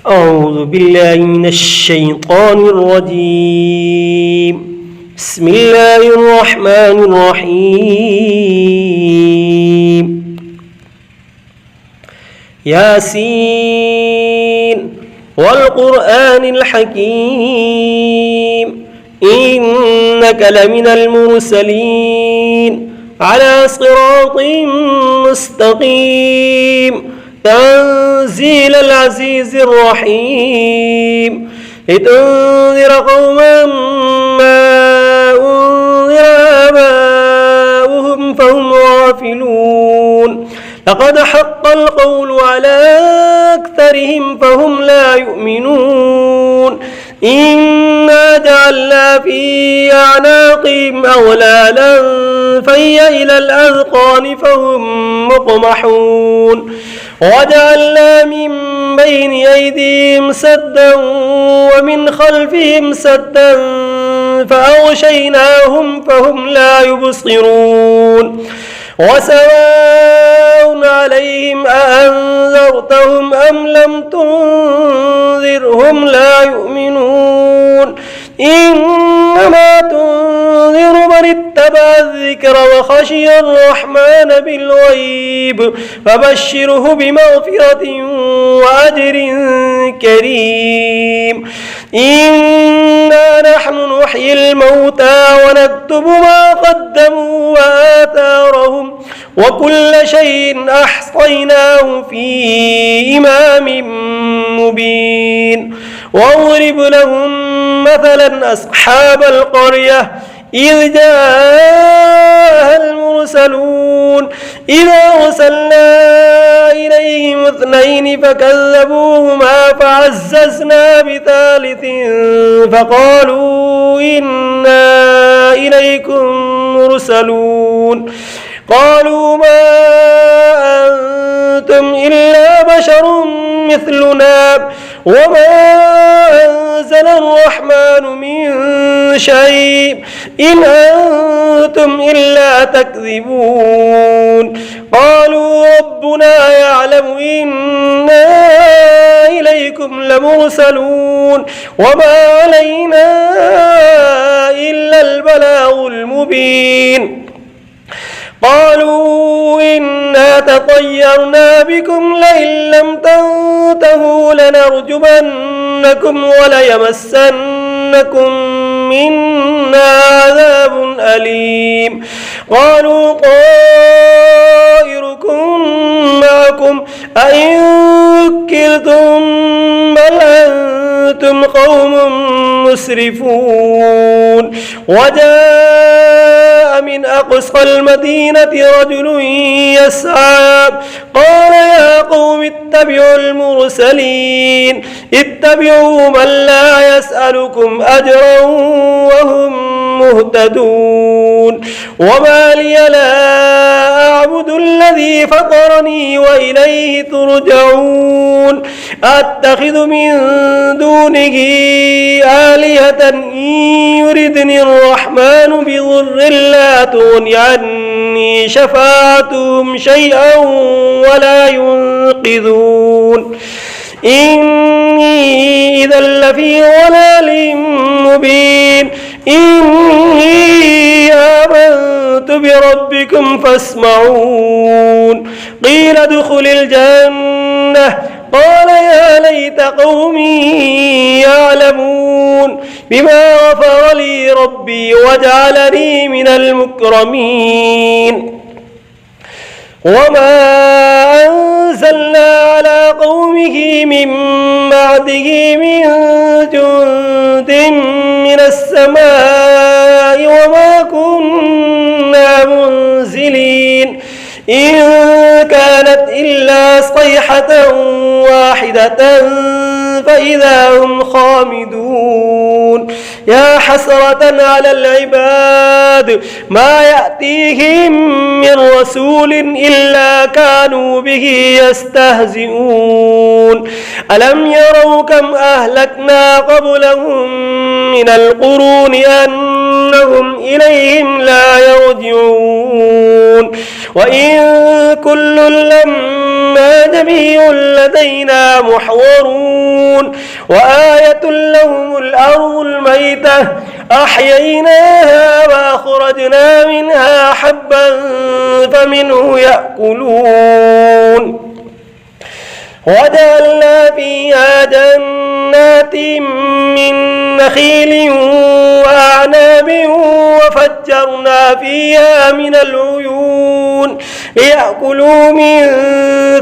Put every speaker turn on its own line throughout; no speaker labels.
أعوذ بالله من الشيطان الرجيم. بسم الله الرحمن الرحيم. ياسين والقرآن الحكيم إنك لمن المرسلين على صراط مستقيم تنزيل العزيز الرحيم لتنذر قوما ما أنذر آباؤهم فهم غافلون لقد حق القول على أكثرهم فهم لا يؤمنون إنا جعلنا في أعناقهم أغلالا فهي إلى الأذقان فهم مقمحون وجعلنا من بين أيديهم سدا ومن خلفهم سدا فأغشيناهم فهم لا يبصرون وسواء عليهم أأنذرتهم أم لم تنذرهم لا يؤمنون إنما تنذر من اتبع الذكر وخشي الرحمن بالغيب فبشره بمغفرة وأجر كريم إنا نحن نحيي الموتى ونكتب ما قدموا وآثارهم وكل شيء أحصيناه في إمام مبين واضرب لهم مثلا أصحاب القرية إذ جاءها المرسلون إذا أرسلنا إليهم اثنين فكذبوهما فعززنا بثالث فقالوا إنا إليكم مرسلون قالوا ما أنتم إلا بشر مثلنا وما أنزل الرحمن من شيء إن أنتم إلا تكذبون قالوا ربنا يعلم إنا إليكم لمرسلون وما علينا إلا البلاغ المبين قالوا إنا تطيرنا بكم لئن لم تنتهوا لنرجمنكم وليمسنكم منا عذاب أليم قالوا طائركم معكم أئن ذكرتم بل أنتم قوم مسرفون وجاء من أقصى المدينة رجل يسعى قال يا قوم اتبعوا المرسلين اتبعوا من لا يسألكم أجرا وهم مهتدون وما لي لا أعبد الذي فطرني وإليه ترجعون أتخذ من دونه آلهة إن يردني الرحمن بضر لا تغن عني شفاعتهم شيئا ولا ينقذون إني إذا لفي ضلال مبين إني آمنت بربكم فاسمعون قيل ادخل الجنة قال يا ليت قومي يعلمون بما غفر لي ربي وجعلني من المكرمين وما أنزلنا على قومه من بعده من جند من السماء وما كنا منزلين إن كانت إلا صيحة واحدة فإذا هم خامدون يا حسرة على العباد ما يأتيهم من رسول إلا كانوا به يستهزئون ألم يروا كم أهلكنا قبلهم من القرون أنهم إليهم لا يرجعون وإن كل لما جميع لدينا محضرون وآية لهم الأرض الميتة أحييناها وأخرجنا منها حبا فمنه يأكلون وجعلنا فيها جنات من نخيل وأعناب وفجرنا فيها من العيون ليأكلوا من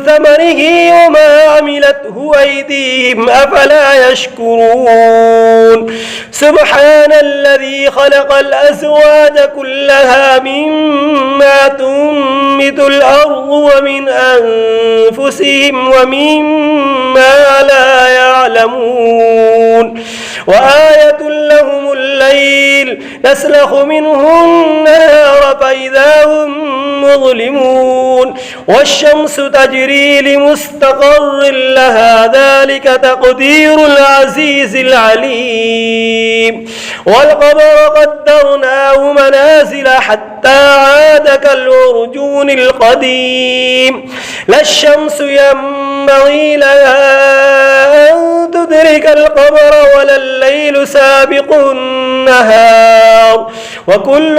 ثمره وما عملته أيديهم أفلا يشكرون سبحان الذي خلق الأزواج كلها مما تنبت الأرض ومن أنفسهم ومما لا يعلمون وآية لهم الليل نسلخ منه النهار فإذا هم مظلمون والشمس تجري لمستقر لها ذلك تقدير العزيز العليم والقمر قدرناه منازل حتى عاد كالعرجون القديم لا الشمس ينبغي لها أن تدرك القمر ولا الليل سابق النهار وكل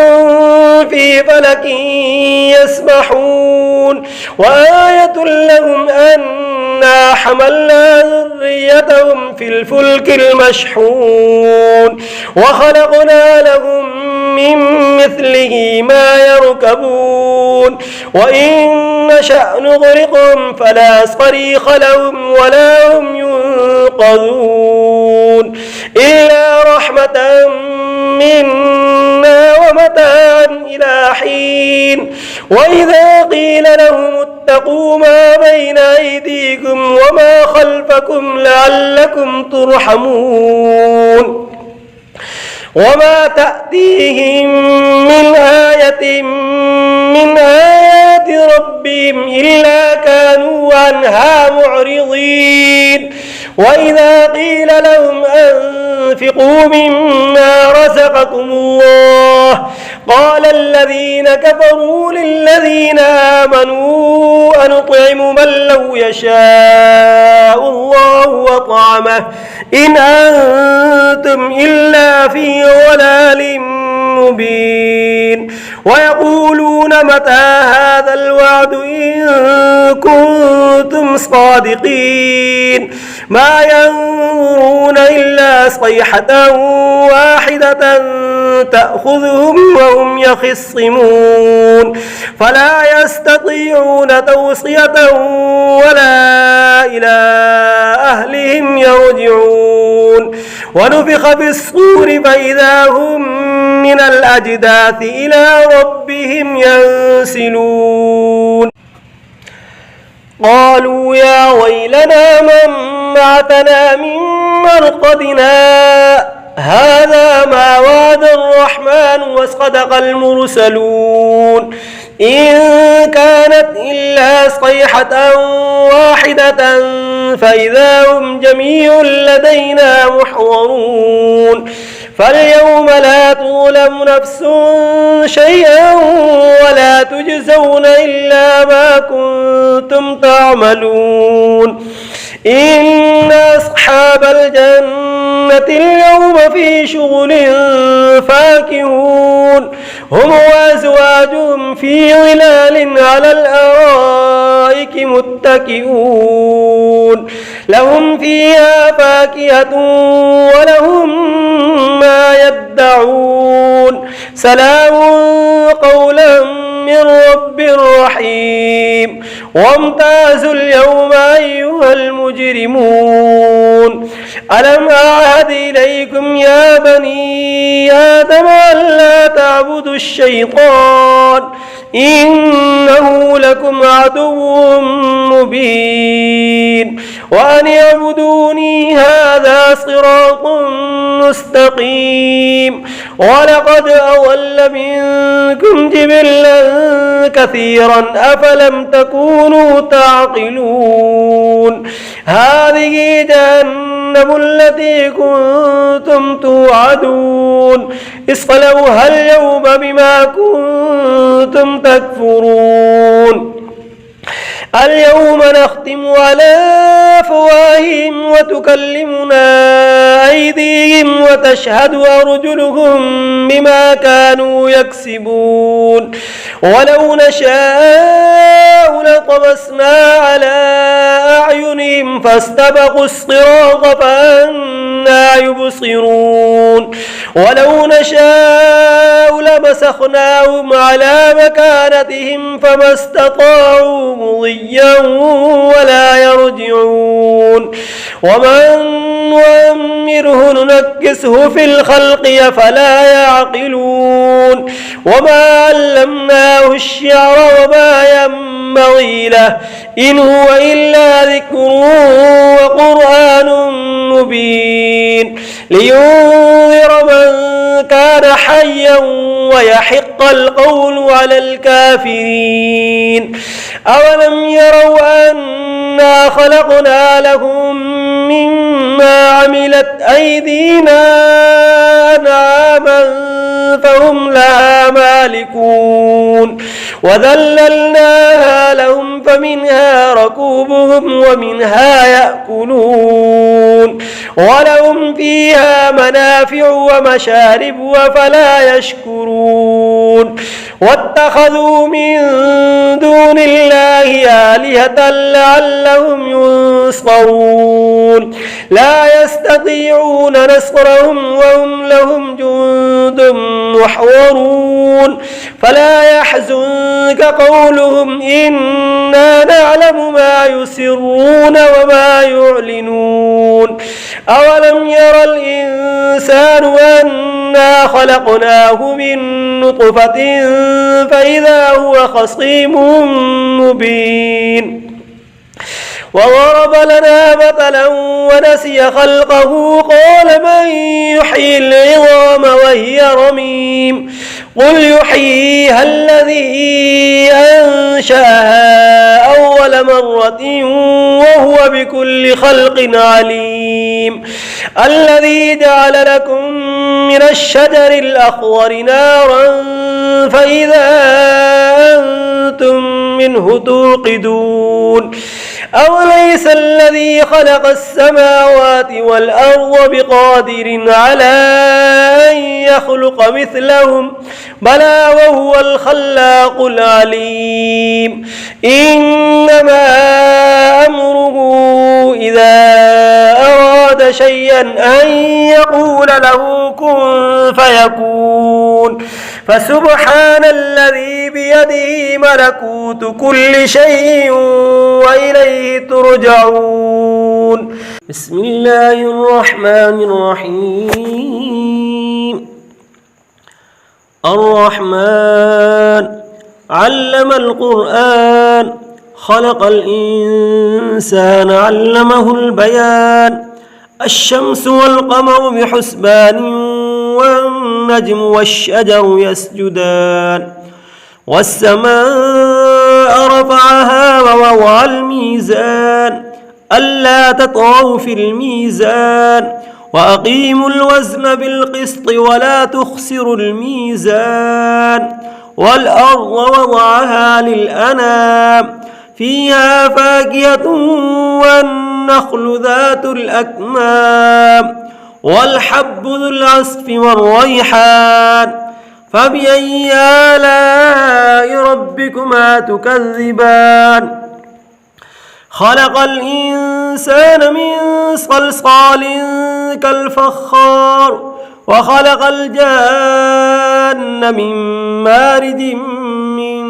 في فلك يسبحون وآية لهم أنا حملنا ذريتهم في الفلك المشحون وخلقنا لهم من مثله ما يركبون وإن نشأ نغرقهم فلا صريخ لهم ولا هم ينقذون إلا رحمة منا ومتاعا إلى حين وإذا قيل لهم اتقوا ما بين أيديكم وما خلفكم لعلكم ترحمون وما تأتيهم من آية من آيات ربهم إلا كانوا عنها معرضين وإذا قيل لهم أنفقوا مما رزقكم الله قال الذين كفروا للذين آمنوا أنطعم من لو يشاء الله وطعمه إن أنتم إلا في ضلال مبين ويقولون متى هذا الوعد إن كنتم صادقين ما ينظرون إلا صيحة واحدة تأخذهم وهم يخصمون فلا يستطيعون توصية ولا إلى أهلهم يرجعون ونفخ في الصور فإذا هم من الأجداث إلى ربهم ينسلون قالوا يا ويلنا من بعثنا من مرقدنا هذا ما وعد الرحمن وصدق المرسلون إن كانت إلا صيحة واحدة فإذا هم جميع لدينا محضرون فاليوم لا تظلم نفس شيئا ولا تجزون إلا ما كنتم تعملون إن أصحاب الجنة اليوم في شغل فاكهون هم وأزواجهم في ظلال على الأرائك متكئون لهم فيها فاكهة ولهم ما يدعون سلام قولا من رب رحيم وامتازوا اليوم أيها المجرمون ألم أعهد إليكم يا بني آدم ألا تعبدوا الشيطان إنه لكم عدو مبين وأن اعبدوني هذا صراط مستقيم ولقد أضل منكم جبلا كثيرا أفلم تكونوا تعقلون هذه جهنم جهنم التي كنتم توعدون اصلوها اليوم بما كنتم تكفرون اليوم نختم على أفواههم وتكلمنا أيديهم وتشهد أرجلهم بما كانوا يكسبون ولو نشاء لطمسنا على أعينهم فاستبقوا الصراط فأنى يبصرون ولو نشاء لمسخناهم على مكانتهم فما استطاعوا مضيا ولا يرجعون ومن نؤمره ننكسه في الخلق فلا يعقلون وما علمناه الشعر وما ينبغي له إن هو إلا ذكر وقرآن مبين لينذر من كان حيا ويحق القول على الكافرين أولم يروا أنا خلقنا لهم مما عملت أيدينا أنعاما فهم لها مالكون وذللناها لهم فمنها ركوبهم ومنها يأكلون ولهم فيها منافع ومشارب وفلا يشكرون واتخذوا من دون الله آلهة لعلهم ينصرون لا يستطيعون نصرهم وهم لهم جند محضرون فلا يحزنك قولهم إنا نعلم ما يسرون وما يعلنون أولم ير الإنسان أنا خلقناه من نطفة فإذا هو خصيم مبين وضرب لنا مثلا ونسي خلقه قال من يحيي العظام وهي رميم قل يحييها الذي أنشأها أول مرة وهو بكل خلق عليم الذي جعل لكم من الشجر الأخضر نارا فإذا أنتم منه توقدون أوليس الذي خلق السماوات والأرض بقادر على أن يخلق مثلهم بلى وهو الخلاق العليم إنما أمره إذا أراد شيئا أن يقول له كن فيكون فسبحان الذي بيده ملكوت كل شيء وإليه ترجعون بسم الله الرحمن الرحيم الرحمن علم القرآن خلق الإنسان علمه البيان الشمس والقمر بحسبان والنجم والشجر يسجدان والسماء رفعها ووضع الميزان ألا تطغوا في الميزان وأقيموا الوزن بالقسط ولا تخسروا الميزان والأرض وضعها للأنام فيها فاكهة والنخل ذات الأكمام والحب ذو العصف والريحان فبأي آلاء ربكما تكذبان خلق الإنسان من صلصال كالفخار وخلق الجان من مارد من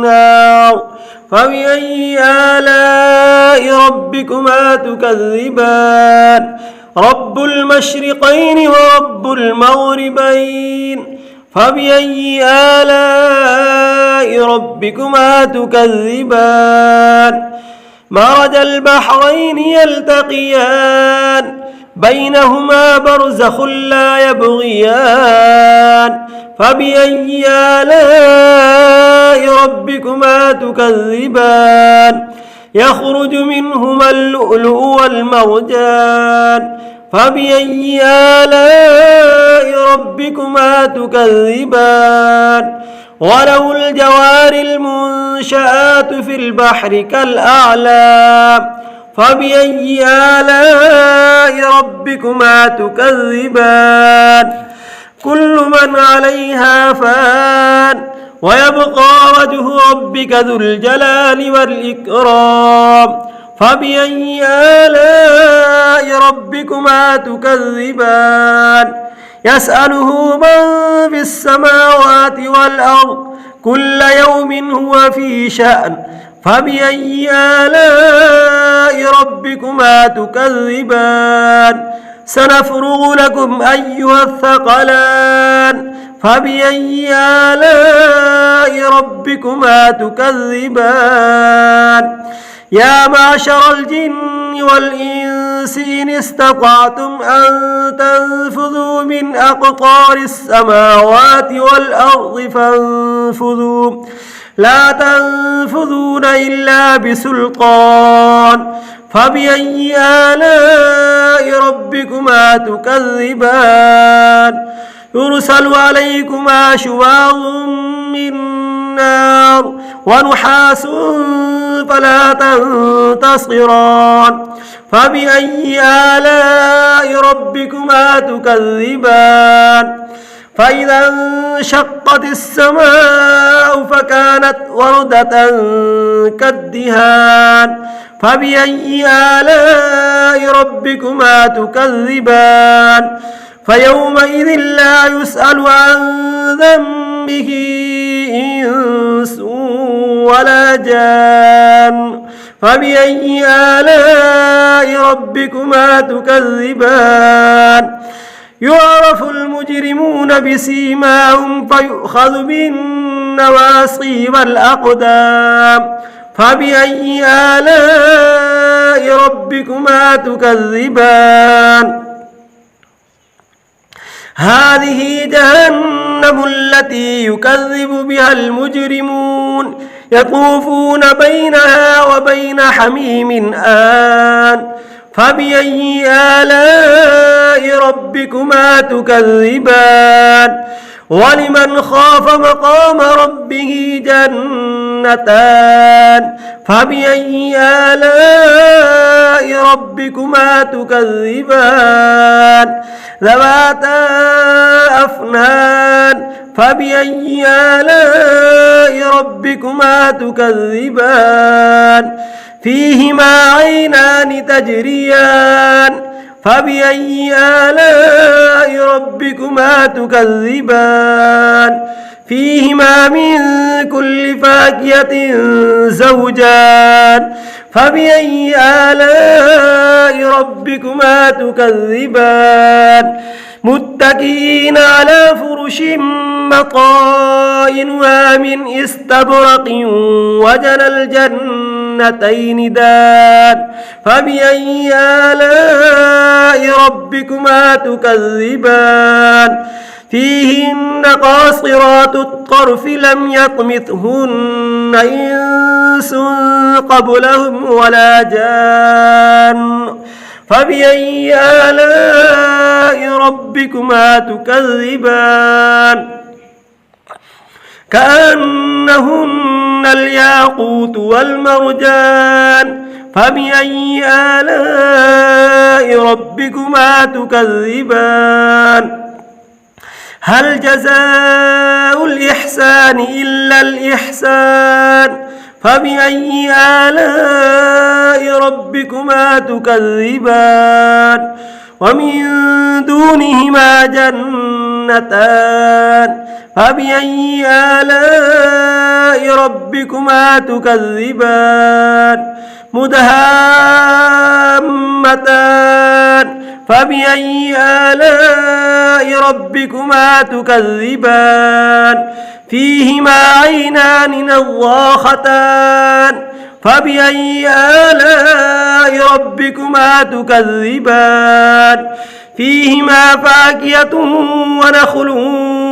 نار فبأي آلاء ربكما تكذبان رب المشرقين ورب المغربين فبأي آلاء ربكما تكذبان مرج البحرين يلتقيان بينهما برزخ لا يبغيان فبأي آلاء ربكما تكذبان يخرج منهما اللؤلؤ والمرجان فبأي آلاء ربكما تكذبان وله الجوار المنشآت في البحر كالأعلام فبأي آلاء ربكما تكذبان كل من عليها فان ويبقى وجه ربك ذو الجلال والإكرام فبأي آلاء ربكما تكذبان يسأله من في السماوات والأرض كل يوم هو في شأن فبأي آلاء ربكما تكذبان سنفرغ لكم أيها الثقلان فبأي آلاء ربكما تكذبان يا معشر الجن والإنس إن استطعتم أن تنفذوا من أقطار السماوات والأرض فانفذوا لا تنفذون إلا بسلطان فبأي آلاء ربكما تكذبان يرسل عليكما شواظ من نار ونحاس فلا تنتصران فبأي آلاء ربكما تكذبان فإذا انشقت السماء فكانت وردة كالدهان فبأي آلاء ربكما تكذبان فيومئذ لا يسأل عن ذنبه إنس ولا جان فبأي آلاء ربكما تكذبان يعرف المجرمون بسيماهم فيؤخذ بالنواصي والأقدام فبأي آلاء ربكما تكذبان هذه جهنم التي يكذب بها المجرمون يطوفون بينها وبين حميم آن فبأي آلاء ربكما تكذبان ولمن خاف مقام ربه جنتان فبأي آلاء ربكما تكذبان ذواتا أفنان فبأي آلاء ربكما تكذبان فيهما عينان تجريان فبأي آلاء ربكما تكذبان فيهما من كل فاكهة زوجان فبأي آلاء ربكما تكذبان متكئين على فرش مطائنها من استبرق وجنى الجنتين دان فبأي آلاء ربكما تكذبان فيهن قاصرات الطرف لم يطمثهن إنس قبلهم ولا جان فبأي آلاء ربكما تكذبان كأنهن الياقوت والمرجان فبأي آلاء ربكما تكذبان هل جزاء الإحسان إلا الإحسان فبأي آلاء ربكما تكذبان ومن دونهما جنتان فبأي آلاء ربكما تكذبان مدهامتان فبأي آلاء ربكما تكذبان فيهما عينان نضاختان فبأي آلاء ربكما تكذبان فيهما فاكهة ونخل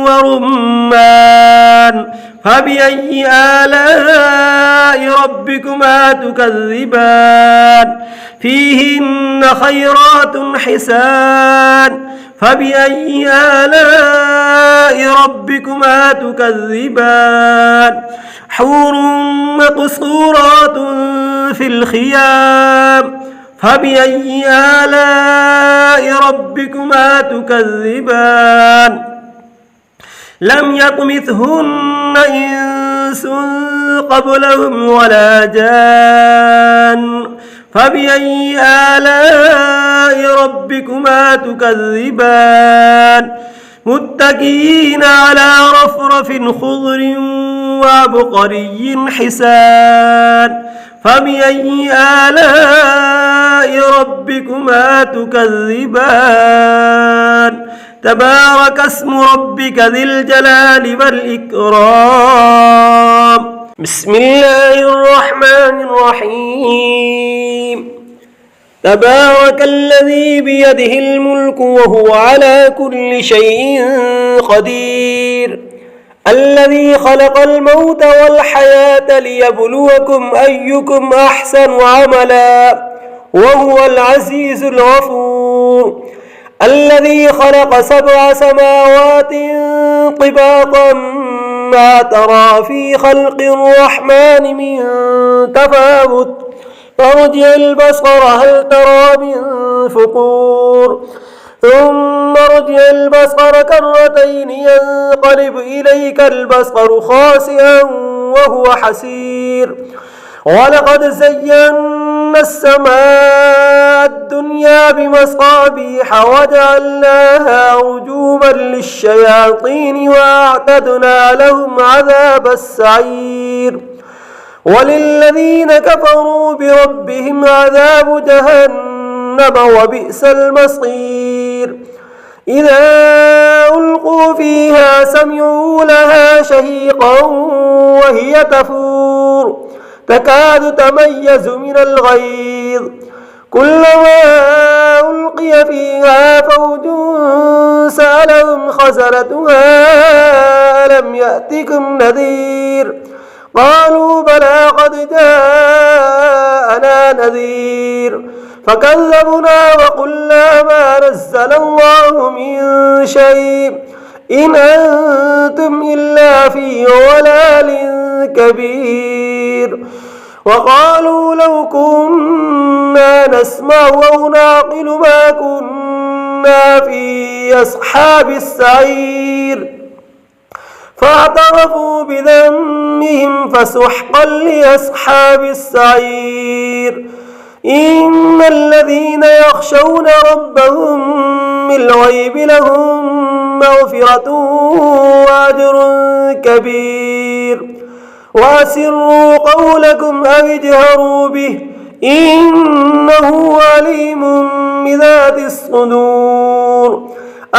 ورمان فبأي آلاء ربكما تكذبان فيهن خيرات حسان فبأي آلاء ربكما تكذبان حور مقصورات في الخيام فبأي آلاء ربكما تكذبان لم يطمثهن إنس قبلهم ولا جان فبأي آلاء ربكما تكذبان متكئين على رفرف خضر وعبقري حسان فبأي آلاء ربكما تكذبان تبارك اسم ربك ذي الجلال والإكرام بسم الله الرحمن الرحيم تبارك الذي بيده الملك وهو على كل شيء قدير الذي خلق الموت والحياة ليبلوكم أيكم أحسن عملا وهو العزيز الغفور الذي خلق 7 سماوات طباقا ما ترى في خلق الرحمن من تفاوت فارجع البصر هل ترى من فطور ثم ارجع البصر كرتين ينقلب إليك البصر خاسئا وهو حسير ولقد زينا السماء الدنيا بمصابيح وجعلناها رجوما للشياطين وأعتدنا لهم عذاب السعير وللذين كفروا بربهم عذاب جهنم وبئس المصير إذا ألقوا فيها سمعوا لها شهيقا وهي تفور تكاد تميز من الغيظ كلما ألقي فيها فوج سألهم خزنتها ألم يأتكم نذير قالوا بلى قد جاءنا نذير فكذبنا وقلنا ما نزل الله من شيء إن أنتم إلا في ضلال كبير وقالوا لو كنا نسمع أو نعقل ما كنا في أصحاب السعير فاعترفوا بذنبهم فسحقا لأصحاب السعير إن الذين يخشون ربهم بالغيب لهم مغفرة وأجر كبير وأسروا قولكم أو اجهروا به إنه عليم بذات الصدور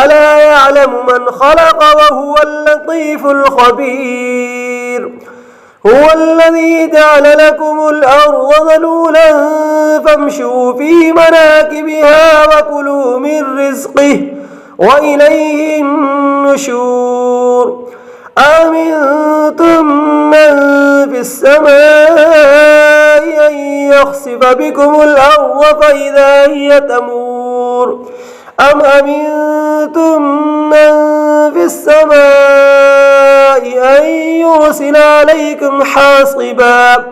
ألا يعلم من خلق وهو اللطيف الخبير هو الذي جعل لكم الأرض ذلولا فامشوا في مناكبها وكلوا من رزقه وإليه النشور أمنتم من في السماء أن يخسف بكم الأرض فإذا هي تمور أم أمنتم من في السماء أن يرسل عليكم حاصبا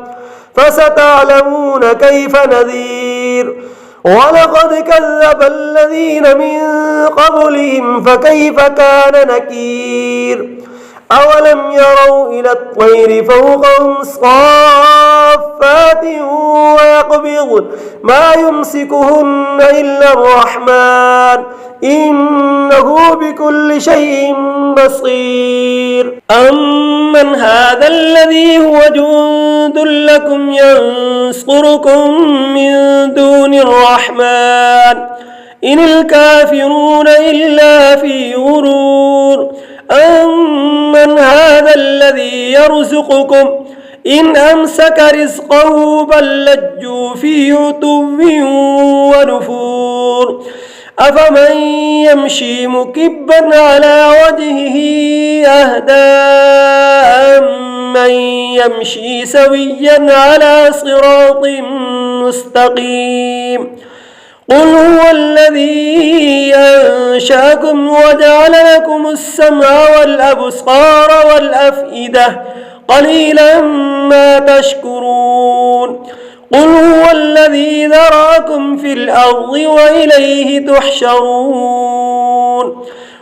فستعلمون كيف نذير ولقد كذب الذين من قبلهم فكيف كان نكير أولم يروا إلى الطير فوقهم صافات ويقبضن ما يمسكهن إلا الرحمن إنه بكل شيء بصير أمن هذا الذي هو جند لكم ينصركم من دون الرحمن إن الكافرون إلا في غرور أمن هذا الذي يرزقكم إن أمسك رزقه بل لجوا في عتو ونفور أفمن يمشي مكبا على وجهه أهدى أمن يمشي سويا على صراط مستقيم قل هو الذي أنشأكم وجعل لكم السمع والأبصار والأفئدة قليلا ما تشكرون قل هو الذي ذرأكم في الأرض وإليه تحشرون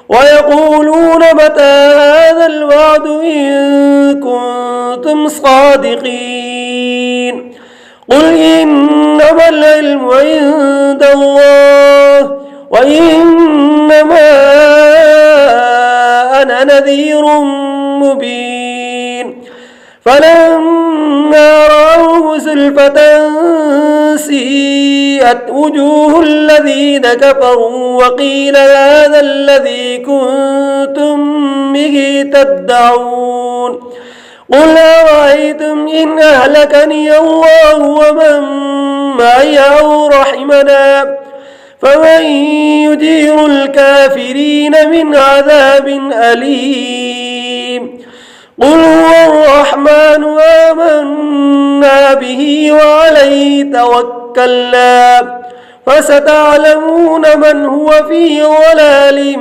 ويقولون متى هذا الوعد إن كنتم صادقين قل إنما العلم عند الله وإنما أنا نذير مبين فلما رأوه زلفة سيئت وجوه الذين كفروا وقيل هذا الذي كنتم به تدعون قل أرأيتم إن أهلكني الله ومن معي أو رحمنا فمن يجير الكافرين من عذاب أليم قل هو الرحمن آمنا به وعليه توكلنا فستعلمون من هو في ضلال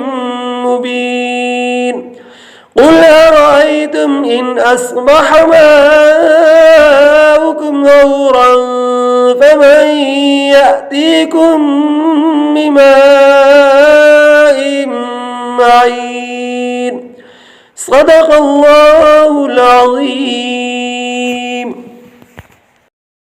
مبين قل أرأيتم إن أصبح ماؤكم غورا فمن يأتيكم بماء معين صدق الله العظيم.